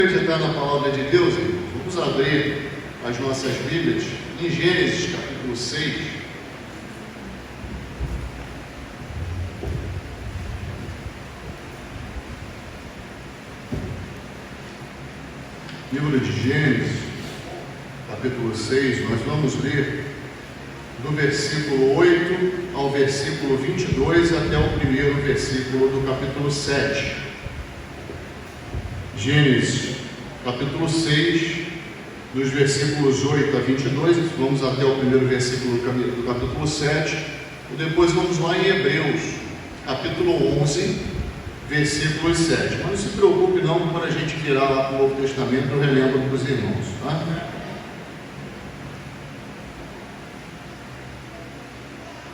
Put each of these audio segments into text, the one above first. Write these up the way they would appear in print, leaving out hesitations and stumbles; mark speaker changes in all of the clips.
Speaker 1: Meditar na palavra de Deus, irmãos, vamos abrir as nossas Bíblias em Gênesis capítulo 6. Livro de Gênesis, capítulo 6, nós vamos ler do versículo 8 ao versículo 22 até o primeiro versículo do capítulo 7. Gênesis, capítulo 6, dos versículos 8 a 22, vamos até o primeiro versículo do capítulo 7, e depois vamos lá em Hebreus, capítulo 11, versículo 7. Mas não se preocupe não, quando a gente virar lá para o Novo Testamento, eu relembro para os irmãos, tá?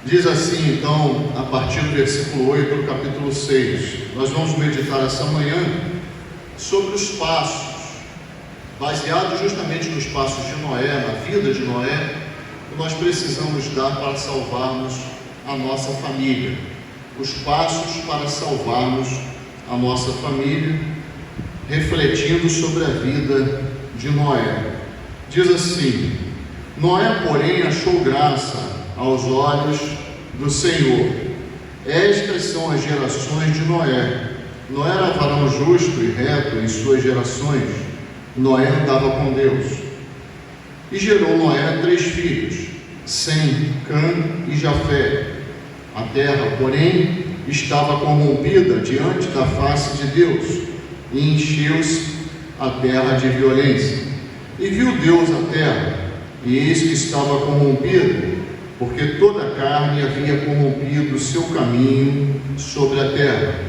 Speaker 1: Diz assim, então, a partir do versículo 8 do capítulo 6, nós vamos meditar essa manhã sobre os passos, baseado justamente nos passos de Noé, na vida de Noé, que nós precisamos dar para salvarmos a nossa família. Os passos para salvarmos a nossa família, refletindo sobre a vida de Noé. Diz assim: Noé, porém, achou graça aos olhos do Senhor. Estas são as gerações de Noé. Noé era varão justo e reto em suas gerações. Noé andava com Deus. E gerou Noé 3 filhos, Sem, Cã e Jafé. A terra, porém, estava corrompida diante da face de Deus, e encheu-se a terra de violência. E viu Deus a terra, e eis que estava corrompida, porque toda a carne havia corrompido o seu caminho sobre a terra.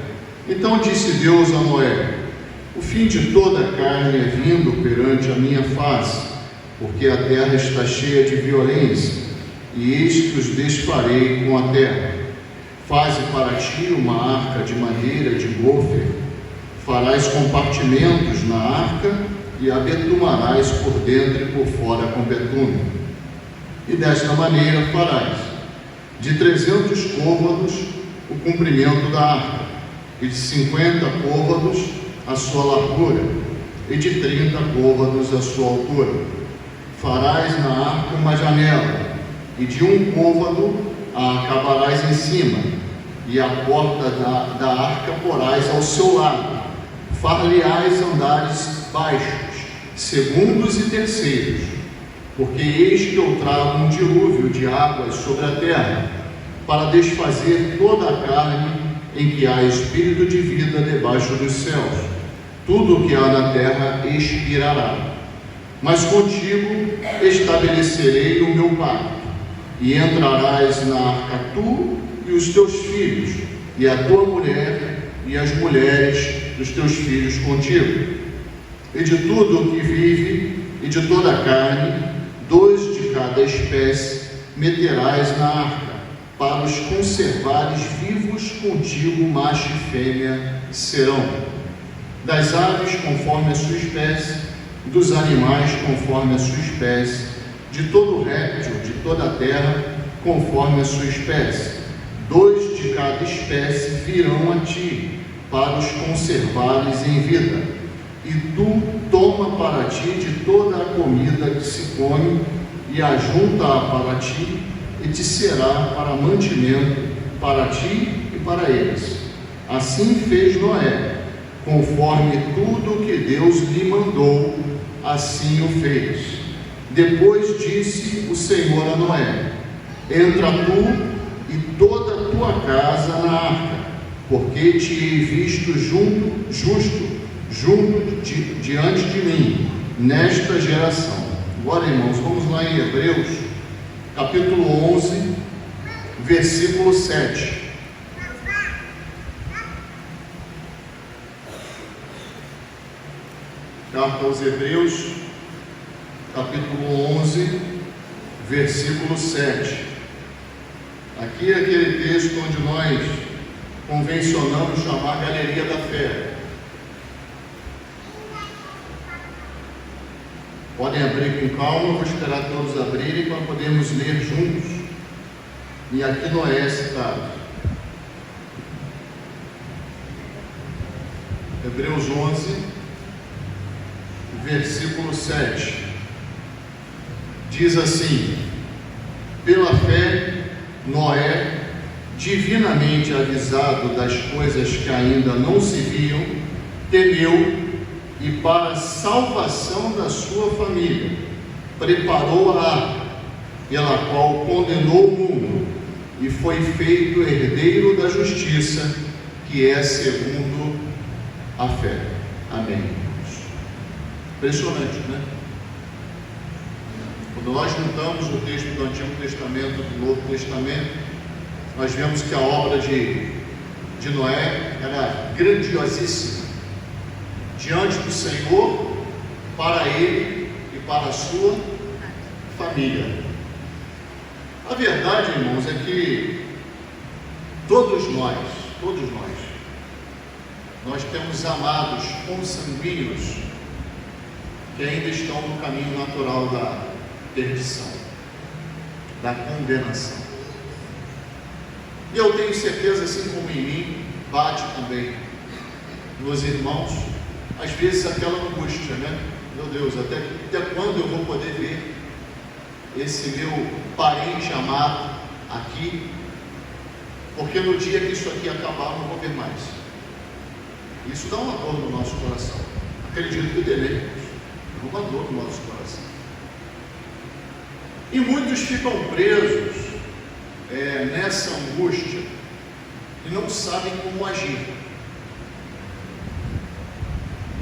Speaker 1: Então disse Deus a Noé: o fim de toda a carne é vindo perante a minha face, porque a terra está cheia de violência, e eis que os desfarei com a terra. Faze para ti uma arca de madeira de gofer, farás compartimentos na arca, e a betumarás por dentro e por fora com betume. E desta maneira farás de 300 côvados o comprimento da arca, e de 50 côvados a sua largura, e de 30 côvados a sua altura. Farás na arca uma janela, e de 1 côvado a acabarás em cima, e a porta da arca porás ao seu lado. Far-lhe-ás andares baixos, segundos e terceiros, porque eis que eu trago um dilúvio de águas sobre a terra, para desfazer toda a carne em que há espírito de vida debaixo dos céus. Tudo o que há na terra expirará. Mas contigo estabelecerei o meu pacto, e entrarás na arca tu e os teus filhos, e a tua mulher e as mulheres dos teus filhos contigo. E de tudo o que vive, e de toda a carne, 2 de cada espécie meterás na arca, para os conservares vivos contigo, macho e fêmea serão. Das aves conforme a sua espécie, dos animais conforme a sua espécie, de todo réptil de toda a terra conforme a sua espécie. 2 de cada espécie virão a ti, para os conservares em vida. E tu toma para ti de toda a comida que se come, e ajunta-a para ti, e te será para mantimento para ti e para eles. Assim fez Noé, conforme tudo que Deus lhe mandou, assim o fez. Depois disse o Senhor a Noé: entra tu e toda a tua casa na arca, porque te hei visto justo diante de mim, nesta geração. Agora, irmãos, vamos lá em Hebreus, capítulo 11, versículo 7. Carta aos Hebreus, capítulo 11, versículo 7. Aqui é aquele texto onde nós convencionamos chamar Galeria da Fé. Podem abrir com calma, eu vou esperar todos abrirem para podermos ler juntos. E aqui Noé é citado. Hebreus 11, versículo 7. Diz assim: pela fé, Noé, divinamente avisado das coisas que ainda não se viam, temeu e, para a salvação da sua família, preparou a arca, pela qual condenou o mundo e foi feito herdeiro da justiça, que é segundo a fé. Amém. Impressionante, né? Quando nós juntamos o texto do Antigo Testamento do Novo Testamento, nós vemos que a obra de Noé era grandiosíssima diante do Senhor, para ele e para a sua família. A verdade, irmãos, é que todos nós temos amados consanguíneos que ainda estão no caminho natural da perdição, da condenação. E eu tenho certeza, assim como em mim, bate também nos irmãos, às vezes aquela angústia, né? Meu Deus, até quando eu vou poder ver esse meu parente amado aqui? Porque no dia que isso aqui acabar, eu não vou ver mais. Isso dá uma dor no nosso coração. Acredito que teremos. Dá uma dor no nosso coração. E muitos ficam presos nessa angústia e não sabem como agir.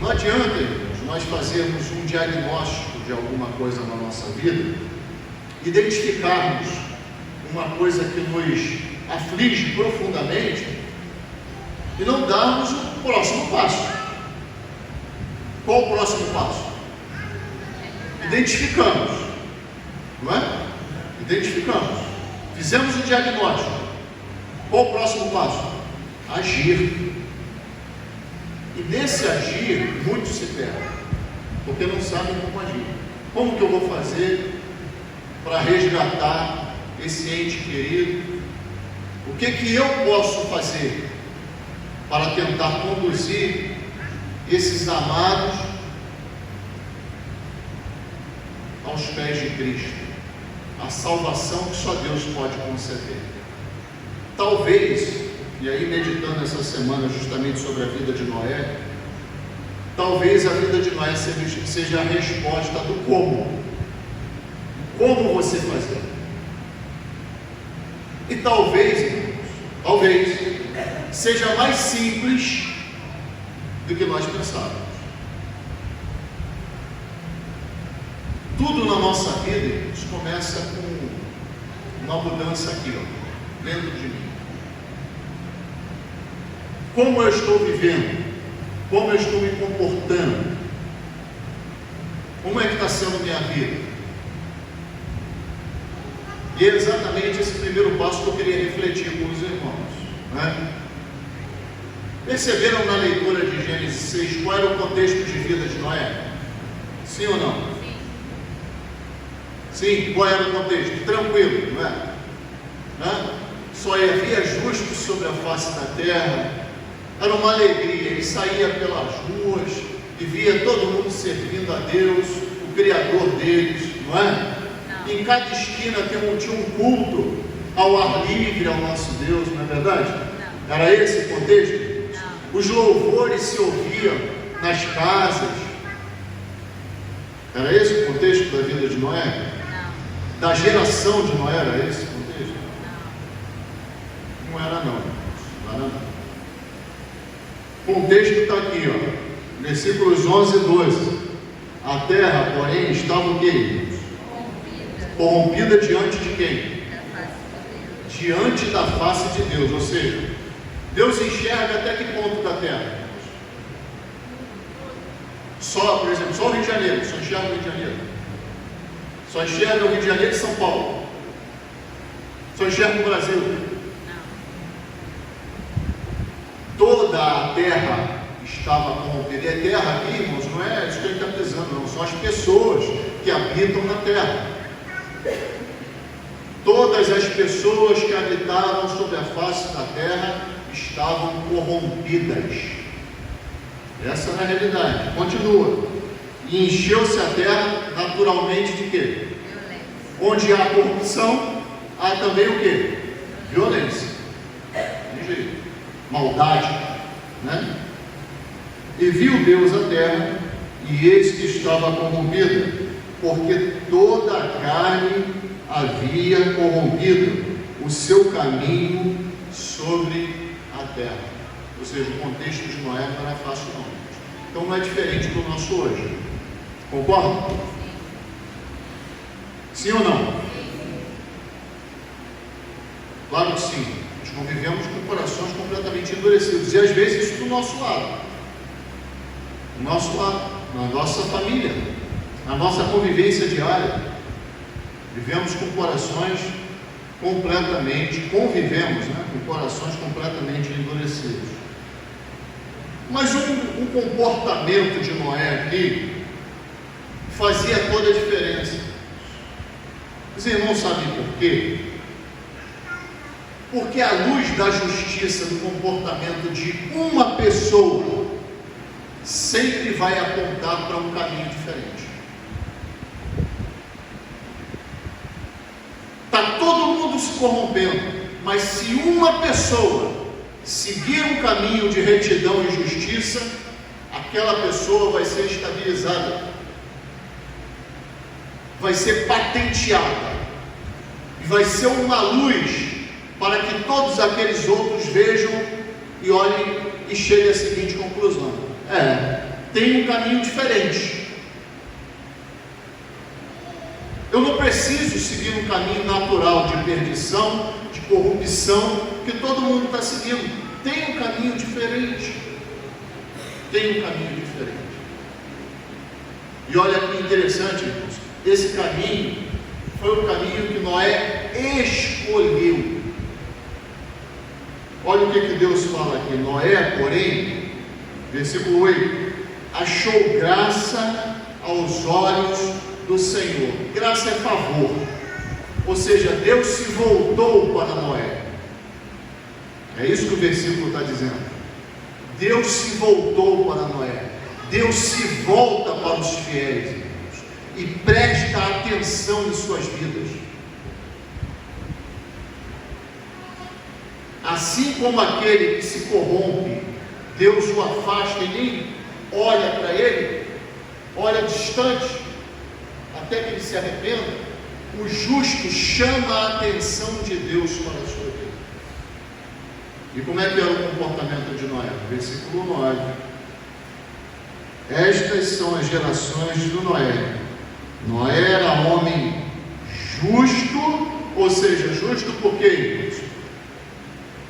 Speaker 1: Não adianta, irmãos, nós fazermos um diagnóstico de alguma coisa na nossa vida, identificarmos uma coisa que nos aflige profundamente e não darmos o próximo passo. Qual o próximo passo? Identificamos, não é? Identificamos. Fizemos o diagnóstico. Qual o próximo passo? Agir. E nesse agir, muitos se perdem, porque não sabem como agir. Como que eu vou fazer para resgatar esse ente querido? O que eu posso fazer para tentar conduzir esses amados aos pés de Cristo? A salvação que só Deus pode conceder. Talvez, e aí meditando essa semana justamente sobre a vida de Noé, talvez a vida de Noé seja a resposta do como. Como você fazer? E talvez seja mais simples do que nós pensávamos. Tudo na nossa vida começa com uma mudança aqui, ó, dentro de mim. Como eu estou vivendo? Como eu estou me comportando? Como é que está sendo a minha vida? E é exatamente esse primeiro passo que eu queria refletir com os irmãos, né? Perceberam na leitura de Gênesis 6 qual era o contexto de vida de Noé? Sim ou não? Sim, qual era o contexto? Tranquilo, não é? Né? Só havia justos sobre a face da terra. Era uma alegria, ele saía pelas ruas e via todo mundo servindo a Deus, o Criador deles, não é? Não. Em cada esquina tinha um culto ao ar livre ao nosso Deus, não é verdade? Não. Era esse o contexto? Não. Os louvores se ouviam nas casas. Era esse o contexto da vida de Noé? Não. Da geração de Noé, era esse o contexto? Não. Não era não. Não era não. O contexto está aqui, ó, versículos 11 e 12. A terra, porém, estava o quê? Corrompida diante de quem? Diante da face de Deus. Ou seja, Deus enxerga até que ponto da terra? Só, por exemplo, só o Rio de Janeiro. Só enxerga o Rio de Janeiro. Só enxerga o Rio de Janeiro e São Paulo. Só enxerga o Brasil. Toda a terra estava corrompida. E a terra aqui, irmãos, não é isso que ele está pesando, não. São as pessoas que habitam na terra. Todas as pessoas que habitavam sobre a face da terra estavam corrompidas. Essa é a realidade. Continua. E encheu-se a terra naturalmente de quê? Onde há corrupção, há também o quê? Violência. Tem jeito. Maldade, né? E viu Deus a terra, e eis que estava corrompida, porque toda a carne havia corrompido o seu caminho sobre a terra. Ou seja, o contexto de Noé não era fácil não. Então não é diferente do nosso hoje. Concorda? Sim ou não? Claro que sim. Nós convivemos com corações completamente endurecidos. E às vezes isso do nosso lado. Do nosso lado, na nossa família, na nossa convivência diária. Vivemos com corações convivemos, né, com corações completamente endurecidos. Mas um comportamento de Noé aqui fazia toda a diferença. Os irmãos sabem por quê? Porque à luz da justiça, do comportamento de uma pessoa, sempre vai apontar para um caminho diferente. Está todo mundo se corrompendo, mas se uma pessoa seguir um caminho de retidão e justiça, aquela pessoa vai ser estabilizada, vai ser patenteada, e vai ser uma luz para que todos aqueles outros vejam e olhem e cheguem à seguinte conclusão: tem um caminho diferente. Eu não preciso seguir um caminho natural de perdição, de corrupção, que todo mundo está seguindo. Tem um caminho diferente. Tem um caminho diferente. E olha que interessante, irmãos. Esse caminho foi o caminho que Noé escolheu. Olha o que Deus fala aqui. Noé, porém, versículo 8, achou graça aos olhos do Senhor. Graça é favor. Ou seja, Deus se voltou para Noé. É isso que o versículo está dizendo. Deus se voltou para Noé. Deus se volta para os fiéis, irmãos, e presta atenção em suas vidas. Assim como aquele que se corrompe, Deus o afasta e nem olha para ele, olha distante, até que ele se arrependa. O justo chama a atenção de Deus para a sua vida. E como é que era o comportamento de Noé? Versículo 9. Estas são as gerações de Noé. Noé era homem justo, ou seja, justo por quê?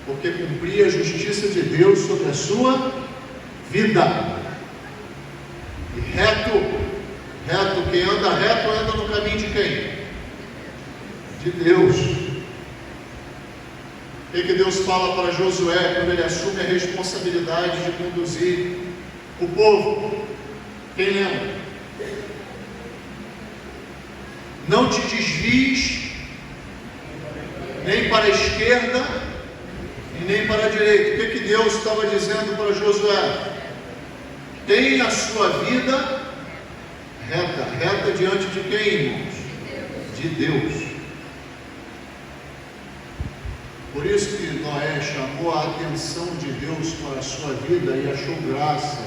Speaker 1: Porque cumpria a justiça de Deus sobre a sua vida. E reto, quem anda reto anda no caminho de quem? De Deus. O que Deus fala para Josué quando ele assume a responsabilidade de conduzir o povo? Quem lembra? Não te desvies nem para a esquerda e nem para a direita. O que Deus estava dizendo para Josué? Tenha a sua vida reta diante de quem, irmãos? De Deus. Por isso que Noé chamou a atenção de Deus para a sua vida e achou graça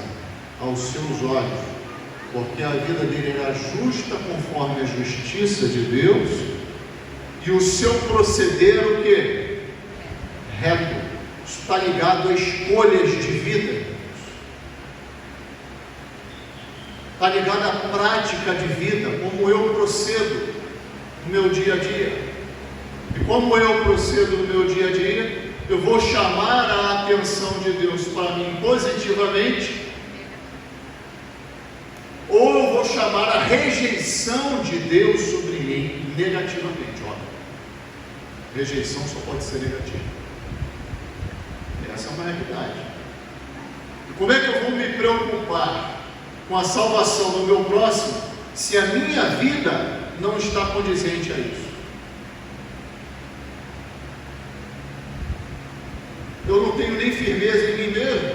Speaker 1: aos seus olhos, porque a vida dele era justa conforme a justiça de Deus, e o seu proceder o quê? Reto. Isso está ligado a escolhas de vida, está ligado à prática de vida, como eu procedo no meu dia a dia. E como eu procedo no meu dia a dia, eu vou chamar a atenção de Deus para mim positivamente, ou eu vou chamar a rejeição de Deus sobre mim negativamente. Olha, rejeição só pode ser negativa. Essa é uma realidade. E como é que eu vou me preocupar com a salvação do meu próximo, se a minha vida não está condizente a isso? Eu não tenho nem firmeza em mim mesmo.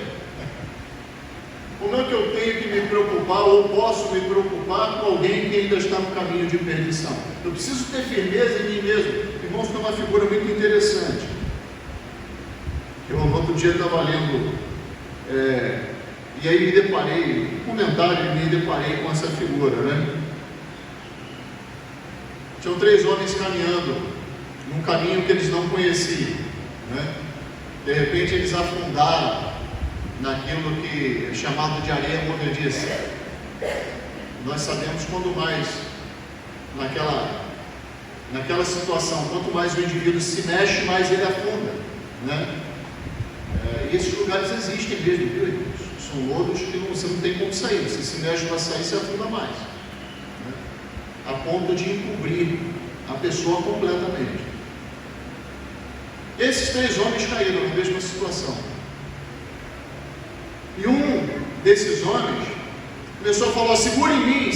Speaker 1: Como é que eu tenho que me me preocupar, ou posso me preocupar com alguém que ainda está no caminho de perdição. Eu preciso ter firmeza em mim mesmo. Irmãos, tem uma figura muito interessante. Eu outro dia estava lendo, e aí me deparei, um comentário, me deparei com essa figura, né? Tinham 3 homens caminhando num caminho que eles não conheciam, né? De repente eles afundaram naquilo que é chamado de areia movediça. Nós sabemos quando mais naquela situação, quanto mais o indivíduo se mexe, mais ele afunda, né? E esses lugares existem mesmo, viu, irmãos? São lodos que você não tem como sair. Você se mexe para sair, você afunda mais, né? A ponto de encobrir a pessoa completamente. Esses 3 homens caíram na mesma situação. E um desses homens começou a falar: segura em mim,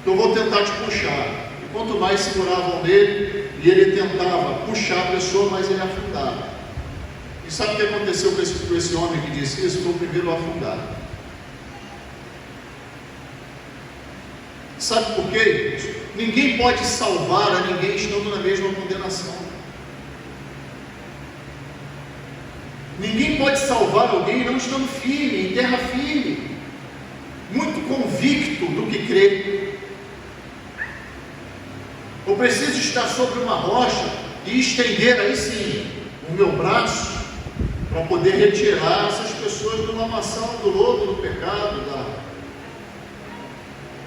Speaker 1: que eu vou tentar te puxar. E quanto mais seguravam nele, e ele tentava puxar a pessoa, mais ele afundava. E sabe o que aconteceu com esse homem que disse isso? Foi o primeiro a afundar. Sabe por quê? Ninguém pode salvar a ninguém estando na mesma condenação. Ninguém pode salvar alguém não estando firme, em terra firme, muito convicto do que crê. Eu preciso estar sobre uma rocha e estender aí sim o meu braço para poder retirar essas pessoas do lamaçal, do lodo, do pecado, da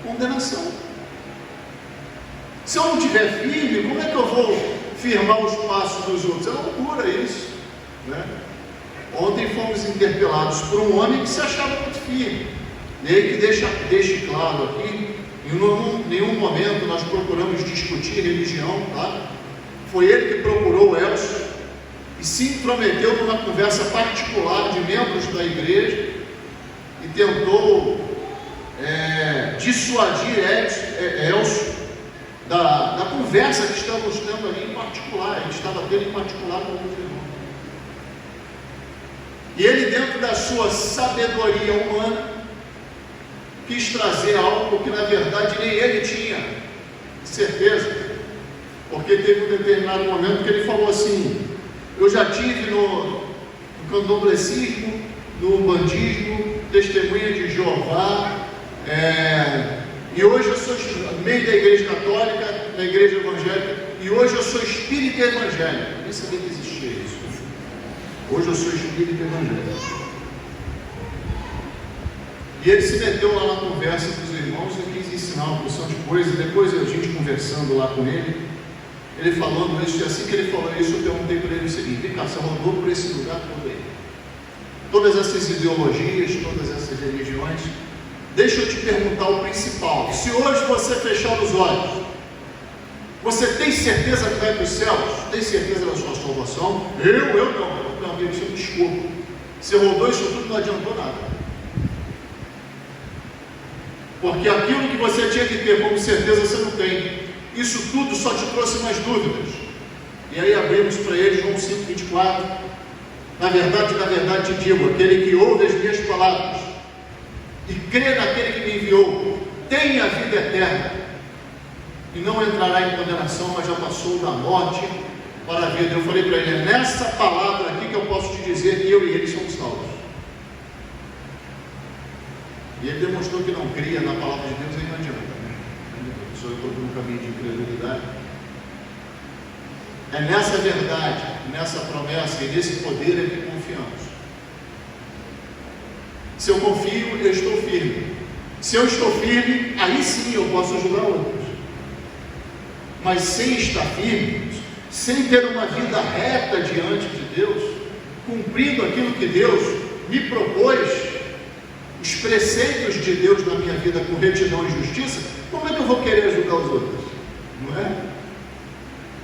Speaker 1: condenação. Se eu não estiver firme, como é que eu vou firmar os passos dos outros? É loucura isso, né? Ontem fomos interpelados por um homem que se achava muito firme. E aí que deixe claro aqui, em nenhum momento nós procuramos discutir religião, tá? Foi ele que procurou o Elcio e se intrometeu numa conversa particular de membros da igreja e tentou dissuadir Elcio da conversa que estamos tendo ali em particular. Ele estava tendo em particular com outro irmão. E ele, dentro da sua sabedoria humana, quis trazer algo que na verdade nem ele tinha certeza, porque teve um determinado momento que ele falou assim: eu já tive no candomblecismo, no umbandismo, testemunha de Jeová, e hoje eu sou meio da igreja católica, da igreja evangélica, e hoje eu sou espírita evangélico. Eu nem sabia que existia isso. Hoje eu sou espírita evangélico. E ele se meteu lá na conversa com os irmãos e quis ensinar uma porção de coisas. Depois a gente conversando lá com ele, ele falando isso, e assim que ele falou isso, eu perguntei para ele o seguinte: vem cá, você rodou por esse lugar todo aí, todas essas ideologias, todas essas religiões, deixa eu te perguntar o principal. Se hoje você fechar os olhos, você tem certeza que vai para os céus? Tem certeza da sua salvação? Eu não. Meu amigo, você me desculpa. Você rodou isso tudo, não adiantou nada. Porque aquilo que você tinha que ter como certeza, você não tem. Isso tudo só te trouxe mais dúvidas. E aí abrimos para ele João 5,24. Na verdade te digo: aquele que ouve as minhas palavras e crê naquele que me enviou, tem a vida eterna, e não entrará em condenação, mas já passou da morte para a vida. Eu falei para ele: é nessa palavra aqui que eu posso te dizer que eu e ele somos salvos. E ele demonstrou que não cria na palavra de Deus, aí não adianta, né? A pessoa entrou por um caminho de incredulidade. É nessa verdade, nessa promessa e nesse poder é que confiamos. Se eu confio, eu estou firme. Se eu estou firme, aí sim eu posso ajudar outros. Mas sem estar firme, sem ter uma vida reta diante de Deus, cumprindo aquilo que Deus me propôs, os preceitos de Deus na minha vida com retidão e justiça, como é que eu vou querer ajudar os outros? Não é?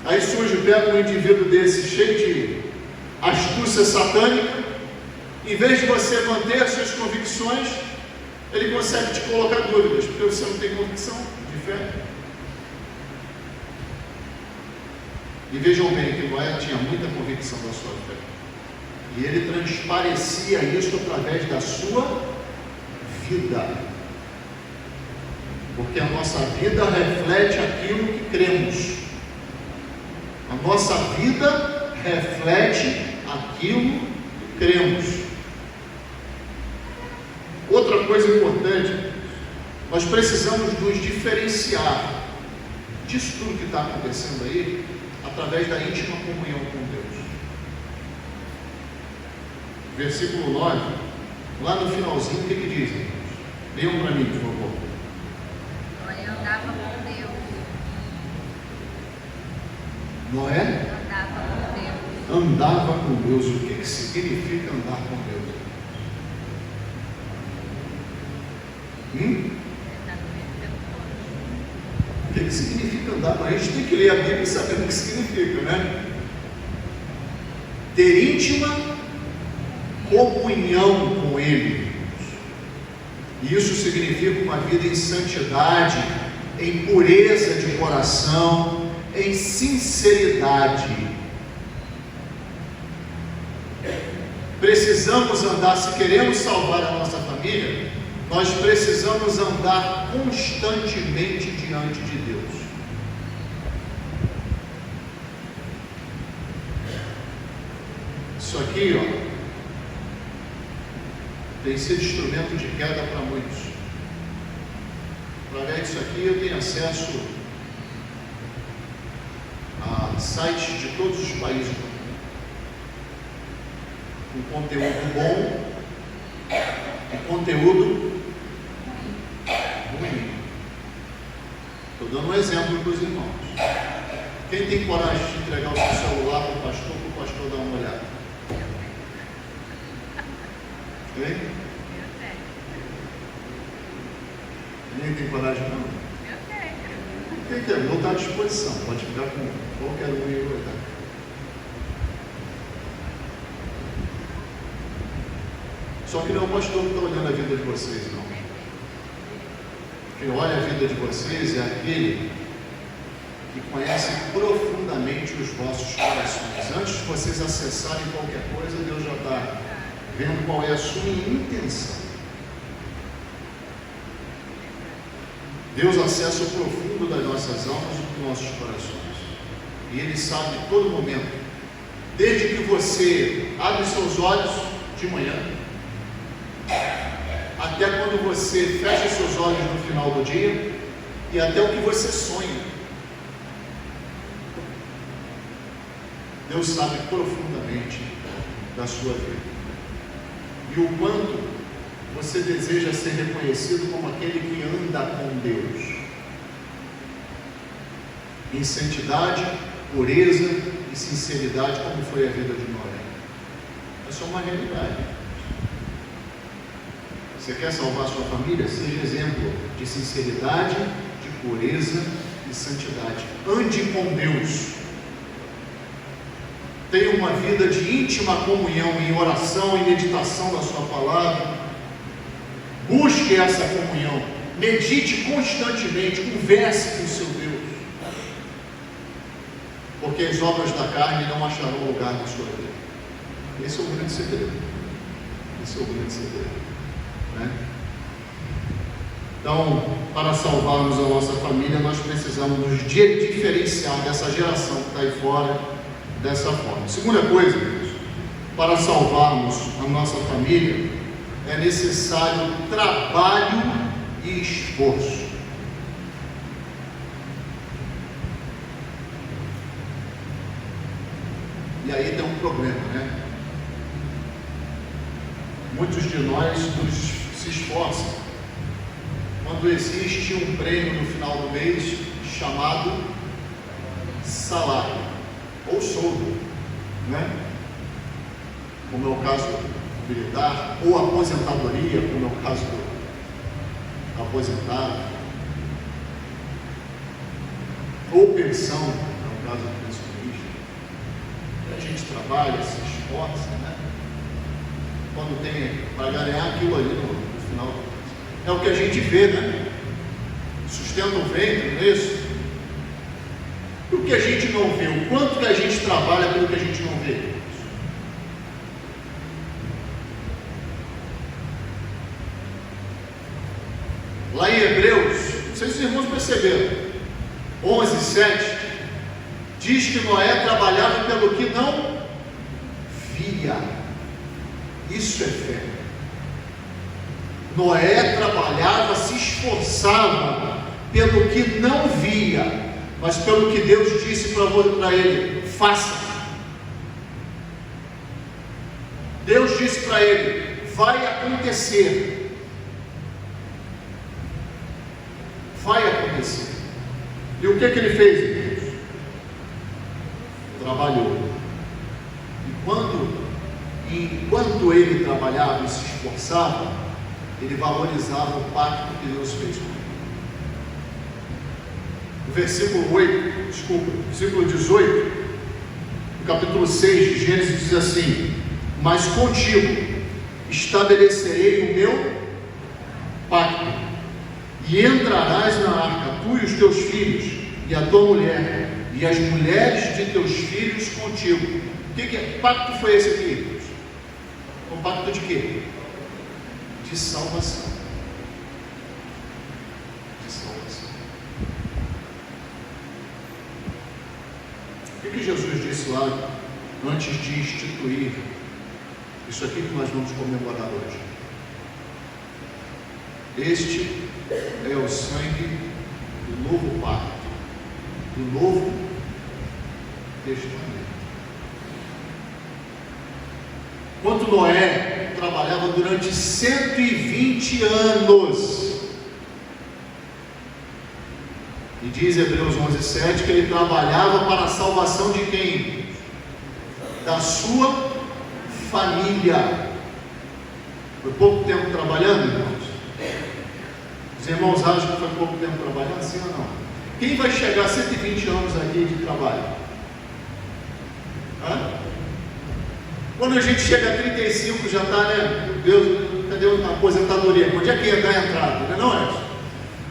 Speaker 1: Aí surge, pega um indivíduo desse cheio de astúcia satânica, em vez de você manter as suas convicções, ele consegue te colocar dúvidas, porque você não tem convicção de fé. E vejam bem que Noé tinha muita convicção da sua fé. E ele transparecia isso através da sua vida. Porque a nossa vida reflete aquilo que cremos. A nossa vida reflete aquilo que cremos. Outra coisa importante, nós precisamos nos diferenciar disso tudo que está acontecendo aí, através da íntima comunhão com Deus. Versículo 9, lá no finalzinho, o que diz? Leiam para mim, por favor.
Speaker 2: Noé andava com Deus.
Speaker 1: Noé
Speaker 2: andava com Deus.
Speaker 1: Andava com Deus. O que significa andar com Deus? O que significa andar com Deus? A gente tem que ler a Bíblia e saber o que significa, né? Ter íntima comunhão com Ele. Isso significa uma vida em santidade, em pureza de coração, em sinceridade. Precisamos andar, se queremos salvar a nossa família, nós precisamos andar constantemente diante de Deus. Isso aqui, ó, tem sido instrumento de queda para muitos. Através disso aqui eu tenho acesso a sites de todos os países do mundo, com conteúdo bom e conteúdo ruim. Estou dando um exemplo para os irmãos. Quem tem coragem de entregar o seu celular para o pastor dar uma olhada? Hein? Ninguém tem coragem não?
Speaker 2: Eu tenho.
Speaker 1: Quem quer? Vou estar à disposição. Pode ficar com qualquer um e olhar. Só que não é o pastor que está olhando a vida de vocês, não. Quem olha a vida de vocês é aquele que conhece profundamente os vossos corações. Antes de vocês acessarem qualquer coisa, Deus já está vendo qual é a sua intenção. Deus acessa o profundo das nossas almas e dos nossos corações. E Ele sabe em todo momento, desde que você abre seus olhos de manhã, até quando você fecha seus olhos no final do dia, e até o que você sonha. Deus sabe profundamente da sua vida. E o quanto você deseja ser reconhecido como aquele que anda com Deus, em santidade, pureza e sinceridade, como foi a vida de Noé. Essa é uma realidade. Você quer salvar sua família? Seja exemplo de sinceridade, de pureza e santidade. Ande com Deus. Tenha uma vida de íntima comunhão em oração e meditação da sua palavra. Busque essa comunhão. Medite constantemente. Converse com o seu Deus. Porque as obras da carne não acharão lugar na sua vida. Esse é o grande segredo. Esse é o grande segredo. Né? Então, para salvarmos a nossa família, nós precisamos nos diferenciar dessa geração que está aí fora, dessa forma. Segunda coisa, para salvarmos a nossa família, é necessário trabalho e esforço. E aí tem um problema, né? Muitos de nós se esforçam quando existe um prêmio no final do mês chamado salário ou soldo, né? Como é o caso militar, ou aposentadoria, como é o caso do aposentado, ou pensão, como é o caso do pensionista. A gente trabalha, se esforça, né? Quando tem para ganhar aquilo ali no final. É o que a gente vê, né? Sustenta o ventre, não é isso? E o que a gente não vê? O quanto que a gente trabalha pelo que a gente não vê? Lá em Hebreus, não sei se os irmãos perceberam, 11:7, diz que Noé trabalhava pelo que não via. Isso é fé. Noé trabalhava, se esforçava pelo que não via, mas pelo que Deus disse para ele: faça. Deus disse para ele: vai acontecer. Vai acontecer. E o que ele fez, irmãos? Trabalhou. Enquanto ele trabalhava e se esforçava, ele valorizava o pacto que Deus fez com ele. No versículo 18, no capítulo 6 de Gênesis, diz assim: mas contigo estabelecerei o meu pacto, e entrarás na arca, tu e os teus filhos, e a tua mulher, e as mulheres de teus filhos contigo. Que pacto foi esse aqui? Um pacto de quê? De salvação. De salvação. O que Jesus disse lá antes de instituir isso aqui que nós vamos comemorar hoje? Este é o sangue do novo pacto, do novo testamento. Enquanto Noé trabalhava durante 120 anos, e diz Hebreus 11:7 que ele trabalhava para a salvação de quem? Da sua família. Foi pouco tempo trabalhando, irmãos? Os irmãos acham que foi pouco tempo trabalhando, sim ou não? Quem vai chegar a 120 anos aqui de trabalho? Hã? Quando a gente chega a 35 já está, né? Meu Deus, cadê a aposentadoria? Onde é que ia dar a entrada? Não é?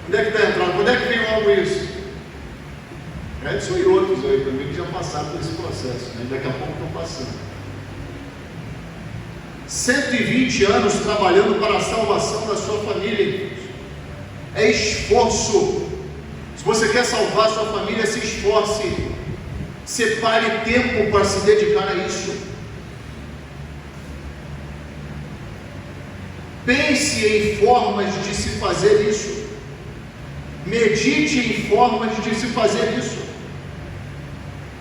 Speaker 1: Onde é que dá a entrada? Quando é que vem logo isso? Edson e outros aí também que já passaram por esse processo, né? Daqui a pouco estão passando. 120 anos trabalhando para a salvação da sua família. É esforço. Se você quer salvar a sua família, se esforce. Separe tempo para se dedicar a isso. Pense em formas de se fazer isso. Medite em formas de se fazer isso.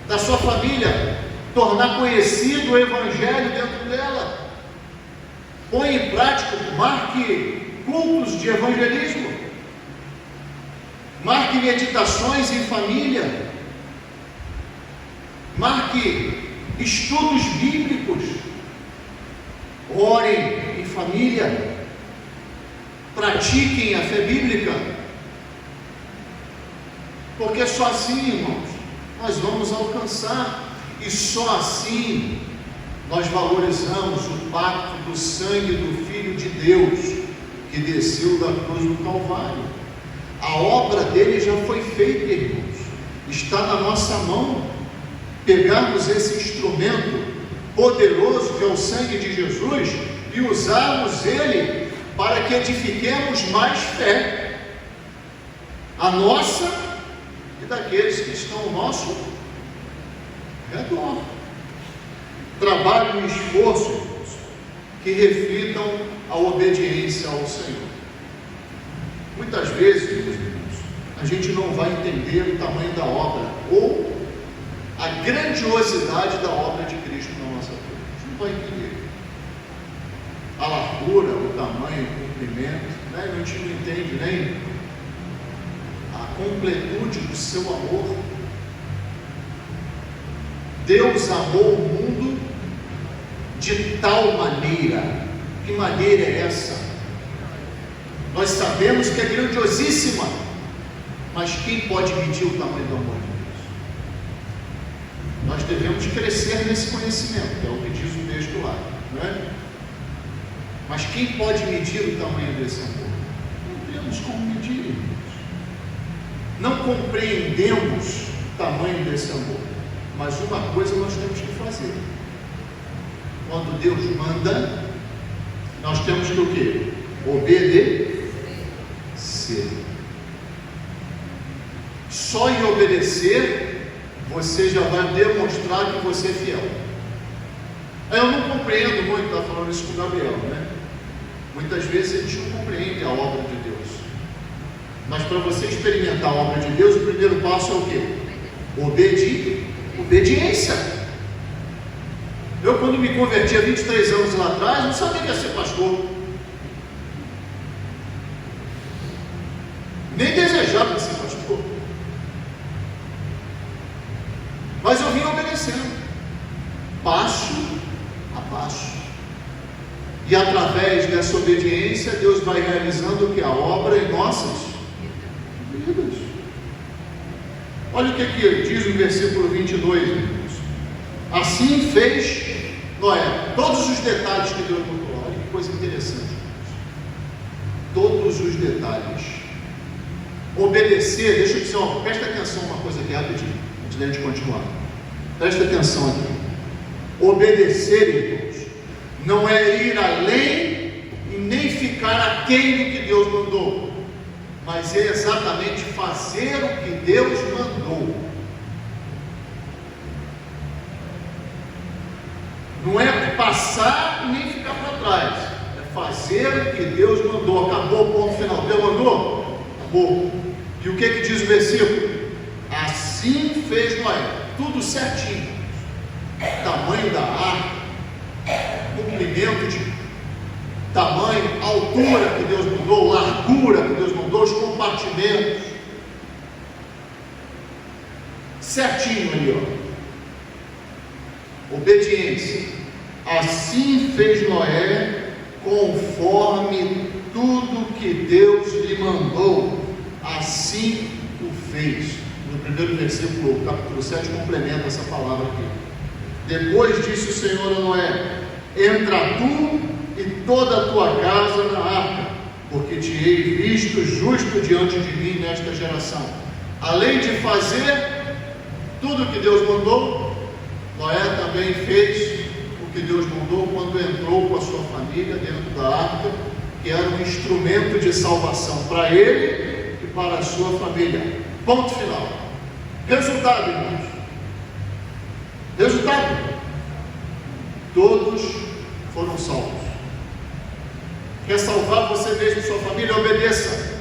Speaker 1: Da sua família, tornar conhecido o Evangelho dentro dela. Põe em prática, marque cultos de evangelismo. Marque meditações em família. Marque estudos bíblicos. Orem em família. Pratiquem a fé bíblica. Porque só assim, irmãos, nós vamos alcançar. E só assim nós valorizamos o pacto do sangue do Filho de Deus, que desceu da cruz do Calvário. A obra dele já foi feita, irmãos. Está na nossa mão pegarmos esse instrumento poderoso que é o sangue de Jesus e usarmos ele para que edifiquemos mais fé, a nossa e daqueles que estão ao nosso redor. Trabalho e esforço, irmãos, que reflitam a obediência ao Senhor. Muitas vezes, meus irmãos, a gente não vai entender o tamanho da obra ou a grandiosidade da obra de Cristo na nossa vida. A gente não vai entender a largura, o tamanho, o comprimento, né? A gente não entende nem a completude do seu amor. Deus amou o mundo de tal maneira. Que maneira é essa? Nós sabemos que é grandiosíssima, mas quem pode medir o tamanho do amor de Deus? Nós devemos crescer nesse conhecimento, que é o que diz o texto lá, não é? Mas quem pode medir o tamanho desse amor? Não temos como medir, irmãos. Não compreendemos o tamanho desse amor, mas uma coisa nós temos que fazer. Quando Deus manda, nós temos que o quê? Obedecer. obedecer. Só em obedecer, você já vai demonstrar que você é fiel. Eu não compreendo muito, está falando isso com o Gabriel, né? Muitas vezes a gente não compreende a obra de Deus. Mas para você experimentar a obra de Deus, o primeiro passo é o quê? Obediência. Eu, quando me converti há 23 anos lá atrás, não sabia que ia ser pastor. Nem desejava ser pastor. Mas eu vim obedecendo, passo a passo. E através dessa obediência, Deus vai realizando o que? A obra em nossas vidas. Olha o que diz o versículo 22, irmãos. Assim fez Noé. Todos os detalhes que Deus botou. Olha que coisa interessante, irmãos. Todos os detalhes. Obedecer, deixa eu dizer, presta atenção uma coisa aqui rapidinho, antes da gente continuar. Presta atenção aqui. Obedecer, irmãos, não é ir além e nem ficar aquém do que Deus mandou, mas é exatamente fazer o que Deus mandou. Não é passar e nem ficar para trás, é fazer o que Deus mandou. Acabou, ponto final. Deus mandou? Acabou. E o que diz o versículo? Assim fez Noé, tudo certinho. Tamanho da arca, comprimento de tamanho, altura que Deus mandou, largura que Deus mandou, os compartimentos, certinho ali, ó. Obediência. Assim fez Noé, conforme tudo que Deus lhe mandou, assim o fez. No primeiro versículo, capítulo 7, complementa essa palavra aqui. Depois disse o Senhor a Noé: entra tu e toda a tua casa na arca, porque te hei visto justo diante de mim nesta geração. Além de fazer tudo o que Deus mandou, Noé também fez o que Deus mandou quando entrou com a sua família dentro da arca, que era um instrumento de salvação para ele e para a sua família. Ponto final. Resultado, irmãos. Resultado: todos foram salvos. Quer salvar você mesmo e sua família? Obedeça.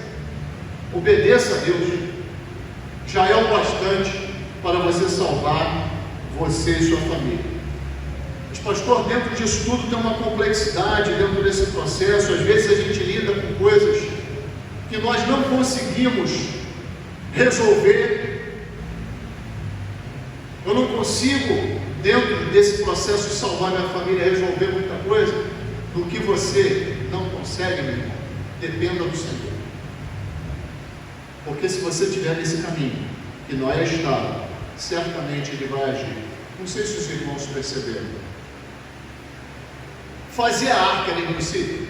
Speaker 1: Obedeça a Deus. Já é o bastante para você salvar você e sua família. Mas, pastor, dentro disso tudo tem uma complexidade, dentro desse processo. Às vezes a gente lida com coisas que nós não conseguimos resolver. Eu não consigo, dentro desse processo de salvar minha família, resolver muita coisa. Do que você não consegue, meu irmão, dependa do Senhor. Porque se você estiver nesse caminho que Noé estava, certamente Ele vai agir. Não sei se os irmãos perceberam. Fazer a arca era impossível?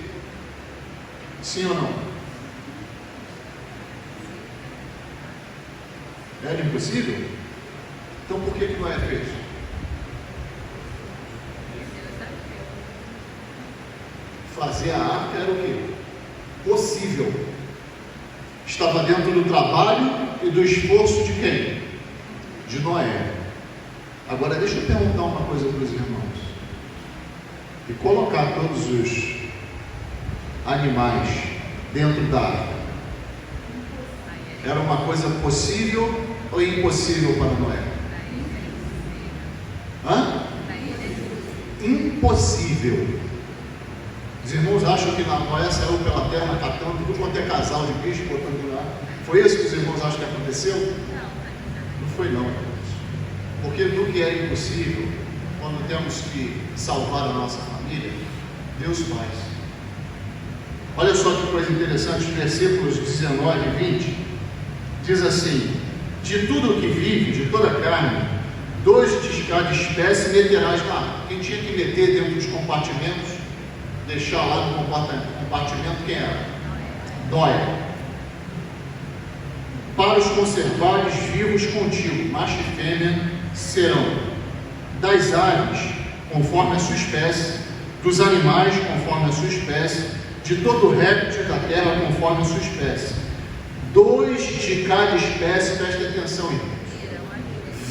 Speaker 1: Sim ou não? Era impossível? Então por que Noé fez? Fazer a arca era o quê? Possível. Estava dentro do trabalho e do esforço de quem? De Noé. Agora deixa eu perguntar uma coisa para os irmãos. E colocar todos os animais dentro da arca. Era uma coisa possível ou impossível para Noé? Hã? Impossível. Os irmãos acham que Noé saiu pela terra catando tudo quanto é casal de bicho, botando lá. Foi isso que os irmãos acham que aconteceu? Não foi não. Porque do que é impossível, quando temos que salvar a nossa família, Deus faz. Olha só que coisa interessante, os versículos 19 e 20, diz assim: de tudo o que vive, de toda a carne, 2 de cada espécie meterás na arca. Quem tinha que meter dentro dos compartimentos, deixar lá no compartimento, quem era? Noé. Para os conservares vivos contigo, macho e fêmea serão. Das aves, conforme a sua espécie, dos animais, conforme a sua espécie, de todo réptil da terra, conforme a sua espécie. de cada espécie, presta atenção, irmãos,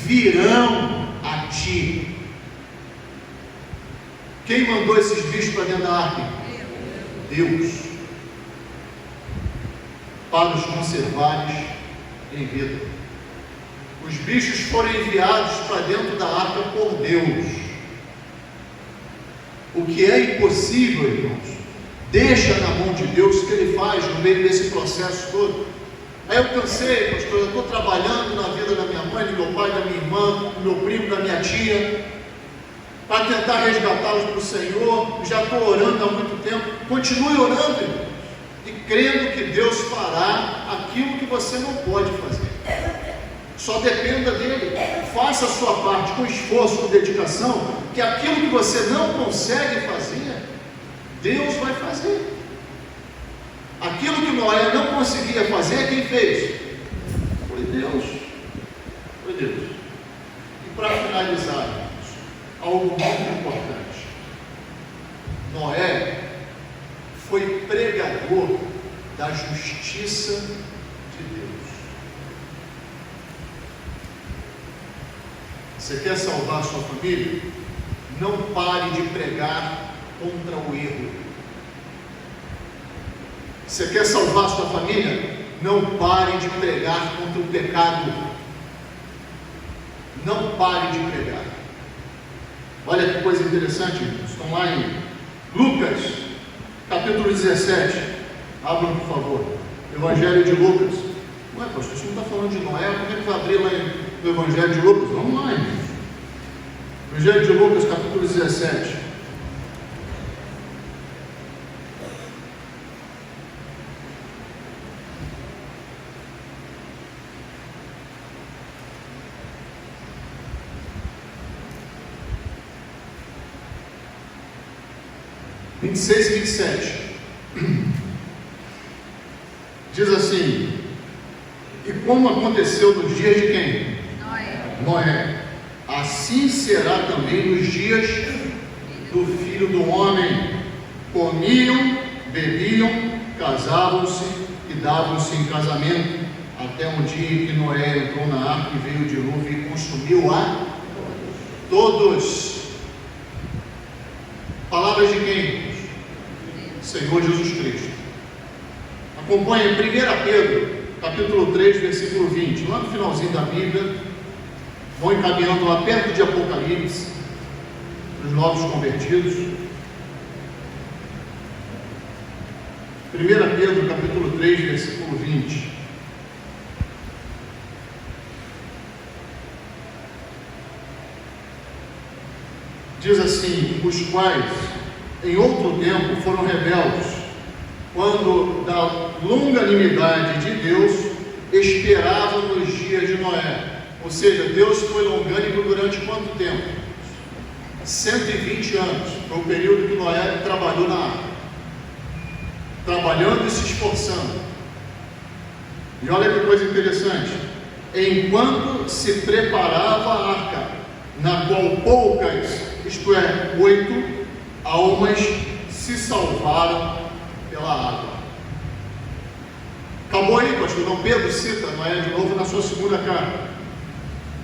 Speaker 1: virão a ti. Quem mandou esses bichos para dentro da arca? Deus. Para os conservares em vida. Os bichos foram enviados para dentro da arca por Deus. O que é impossível, irmãos, deixa na mão de Deus, que Ele faz no meio desse processo todo. Aí eu cansei, pastor, eu estou trabalhando na vida da minha mãe, do meu pai, da minha irmã, do meu primo, da minha tia, para tentar resgatá-los para o Senhor. Já estou orando há muito tempo. Continue orando, irmãos, e crendo que Deus fará aquilo que você não pode fazer. Só dependa dele. Faça a sua parte com esforço, com dedicação, que aquilo que você não consegue fazer, Deus vai fazer. Aquilo que Noé não conseguia fazer, quem fez? Foi Deus. Foi Deus. E para finalizar, algo muito importante. Noé foi pregador da justiça de Deus. Você quer salvar a sua família? Não pare de pregar contra o erro. Você quer salvar a sua família? Não pare de pregar contra o pecado. Não pare de pregar. Olha que coisa interessante, estão lá em Lucas, capítulo 17. Abram, por favor. Evangelho de Lucas. Ué, pastor, você não está falando de Noé? Como é que vai abrir lá no Evangelho de Lucas? Vamos lá, irmãos. Evangelho de Lucas, capítulo 17. (26 e 27) diz assim: e como aconteceu nos dias de quem? Noé. Assim será também nos dias do Filho do Homem. Comiam, bebiam, casavam-se e davam-se em casamento, até um dia em que Noé entrou na arca e veio o dilúvio e consumiu a todos. Palavras de quem? Senhor Jesus Cristo. Acompanhe 1 Pedro, capítulo 3, versículo 20, lá no finalzinho da Bíblia, vão encaminhando lá perto de Apocalipse, os novos convertidos. 1 Pedro, capítulo 3, versículo 20. Diz assim: os quais em outro tempo foram rebeldes, quando da longanimidade de Deus esperavam nos dias de Noé. Ou seja, Deus foi longânimo durante quanto tempo? 120 anos, foi o período que Noé trabalhou na arca, trabalhando e se esforçando. E olha que coisa interessante: enquanto se preparava a arca, na qual poucas, isto é, 8 almas se salvaram pela água. Acabou aí, pastor? Não, Pedro cita Noé de novo na sua segunda carta,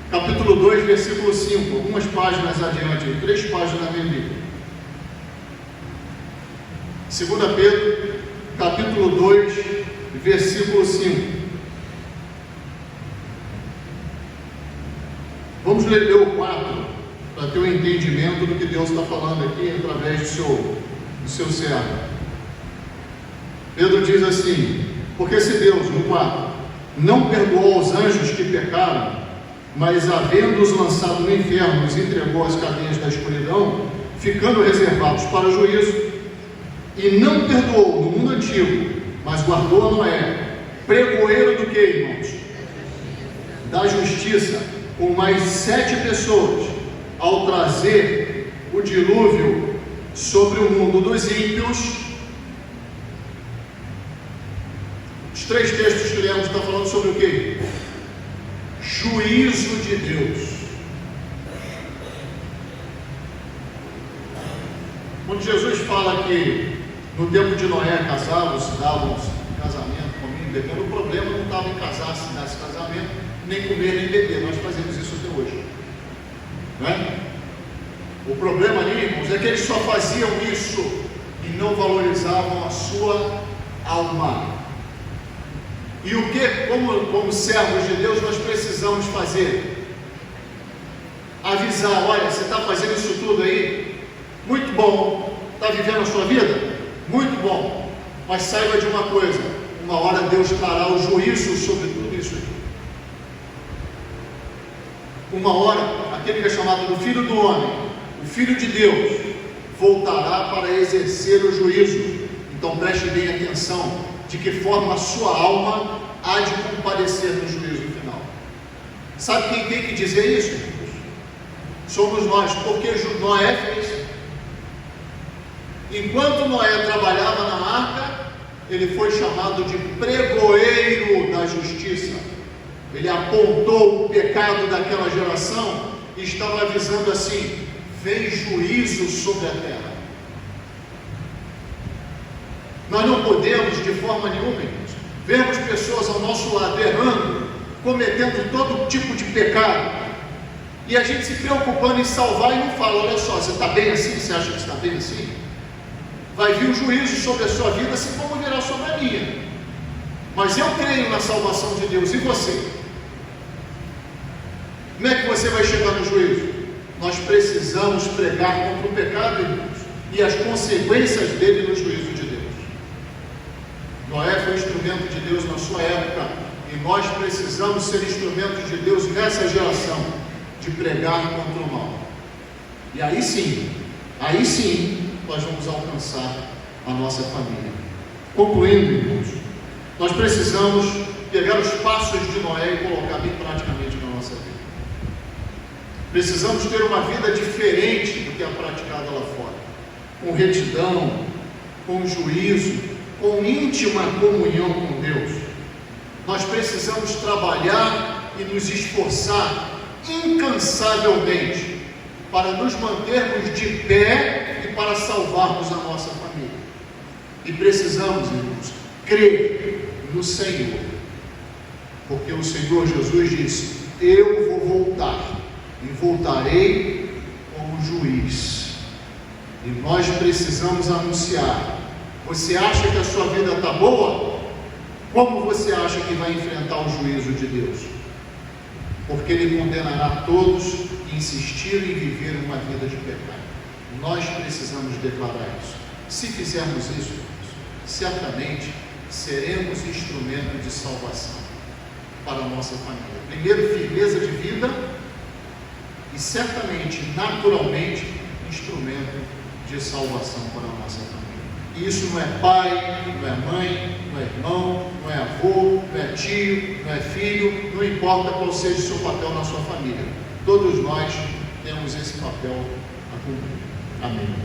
Speaker 1: capítulo 2, versículo 5, algumas páginas adiante, 3 páginas na minha Bíblia. 2 Pedro, capítulo 2, versículo 5. Vamos ler o 4, para ter um entendimento do que Deus está falando aqui através do seu servo. Pedro diz assim: porque se Deus, no 4, não perdoou aos anjos que pecaram, mas havendo-os lançado no inferno, os entregou às cadeias da escuridão, ficando reservados para o juízo, e não perdoou no mundo antigo, mas guardou a Noé, pregoeiro do que, irmãos? Da justiça, com mais 7 pessoas, ao trazer o dilúvio sobre o mundo dos ímpios. Os 3 textos que lemos estão falando sobre o quê? Juízo de Deus. Quando Jesus fala que no tempo de Noé casavam-se, davam-se casamento, comiam, bebendo, o problema não está importavam em casar, se desse casamento, nem comer, nem beber. Nós fazemos isso até hoje. Não é? O problema ali, irmãos, é que eles só faziam isso e não valorizavam a sua alma. E o que, como servos de Deus, nós precisamos fazer? Avisar: olha, você está fazendo isso tudo aí? Muito bom. Está vivendo a sua vida? Muito bom. Mas saiba de uma coisa: uma hora Deus trará o juízo sobre tudo isso aqui. Uma hora, aquele que é chamado do Filho do Homem, o Filho de Deus, voltará para exercer o juízo. Então preste bem atenção de que forma a sua alma há de comparecer no juízo final. Sabe quem tem que dizer isso, irmãos? Somos nós, porque Noé fez. Enquanto Noé trabalhava na arca, ele foi chamado de pregoeiro da justiça. Ele apontou o pecado daquela geração e estava avisando assim: vem juízo sobre a terra. Nós não podemos, de forma nenhuma, irmãos, vermos pessoas ao nosso lado errando, cometendo todo tipo de pecado, e a gente se preocupando em salvar e não fala: olha só, você está bem assim? Você acha que está bem assim? Vai vir o juízo sobre a sua vida, assim como virá sobre a minha. Mas eu creio na salvação de Deus, e você? Como é que você vai chegar no juízo? Nós precisamos pregar contra o pecado, irmãos, e as consequências dele no juízo de Deus. Noé foi instrumento de Deus na sua época, e nós precisamos ser instrumentos de Deus nessa geração, de pregar contra o mal. E aí sim, nós vamos alcançar a nossa família. Concluindo, irmãos, nós precisamos pegar os passos de Noé e colocar bem praticamente na nossa vida. Precisamos ter uma vida diferente do que é praticada lá fora, com retidão, com juízo, com íntima comunhão com Deus. Nós precisamos trabalhar e nos esforçar incansavelmente para nos mantermos de pé e para salvarmos a nossa família. E precisamos, irmãos, crer no Senhor, porque o Senhor Jesus disse: eu vou voltar e voltarei como juiz. E nós precisamos anunciar: você acha que a sua vida está boa? Como você acha que vai enfrentar o juízo de Deus? Porque Ele condenará todos que insistirem em viver uma vida de pecado. Nós precisamos declarar isso. Se fizermos isso, certamente seremos instrumento de salvação para a nossa família. Primeiro, firmeza de vida, e certamente, naturalmente, instrumento de salvação para a nossa família. E isso não é pai, não é mãe, não é irmão, não é avô, não é tio, não é filho, não importa qual seja o seu papel na sua família. Todos nós temos esse papel a cumprir. Amém.